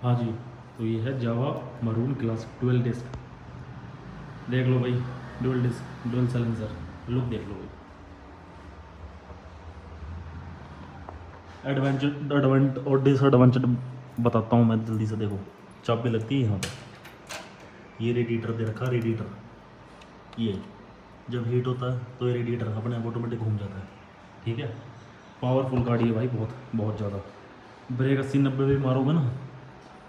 हाँ जी, तो ये है जावा मरून क्लास 12 डिस्क। देख लो भाई, dual disc dual silencer, look देख लो भाई। एडवेंचर एडवेंट और डिसएडवेंचर बताता हूँ मैं जल्दी से। देखो, चाबी लगती है यहाँ पर, ये रेडिएटर दे रखा है। रेडिएटर ये जब हीट होता है तो ये रेडिएटर अपने आप ऑटोमेटिक घूम जाता है। ठीक है, पावरफुल गाड़ी है भाई, बहुत बहुत ज़्यादा। ब्रेक 80-90 भी मारोगे ना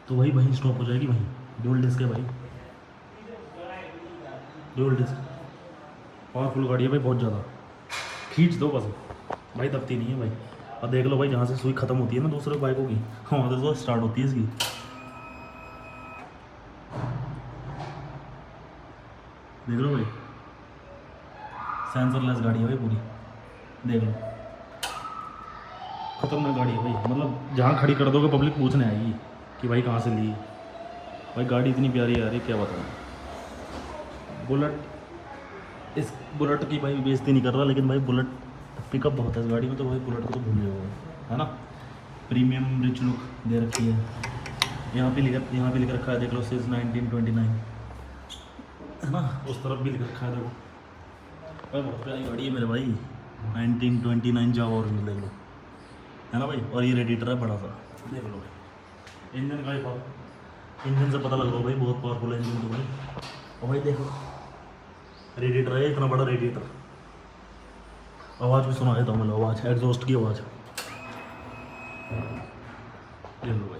तो वही वहीं स्टॉप हो जाएगी वहीं। डुअल डिस्क है भाई, डुअल डिस्क पावरफुल गाड़ी है भाई, बहुत ज़्यादा। खींच दो बस भाई, दबती नहीं है भाई। और देख लो भाई, जहाँ से सुई खत्म होती है ना दूसरे बाइकों की, वहाँ से तो स्टार्ट होती है इसकी। देख लो भाई, सेंसरलेस गाड़ी है भाई पूरी। देख लो, खतरनाक गाड़ी है भाई। मतलब जहाँ खड़ी कर दोगे पब्लिक पूछने आएगी कि भाई कहाँ से ली। भाई गाड़ी इतनी प्यारी है यार, ये क्या बताऊँ। बुलेट, इस बुलेट की भाई बेइज्जती नहीं कर रहा, लेकिन भाई बुलेट पिकअप बहुत है इस गाड़ी में, तो भाई बुलेट को तो भूल जाओगे, है ना। प्रीमियम रिच लुक दे रखी है। यहाँ पे लिख रखा है, देख लो, सिंस 1929, है ना। उस तरफ भी लिख रखा है, देखो भाई, बहुत प्यारी गाड़ी है मेरे भाई। 1929 जावा ओरिजिनल, देख लो, है ना भाई। और ये रेडिएटर है बड़ा सा, देख लो भाई। इंजन का ही पावर, इंजन से पता लग रहा है भाई, बहुत पावरफुल है इंजन तो भाई। और भाई देखो, रेडिएटर है इतना बड़ा रेडिएटर। आवाज़ भी सुना देता हूँ, मतलब आवाज़, एग्जॉस्ट की आवाज़। देख लो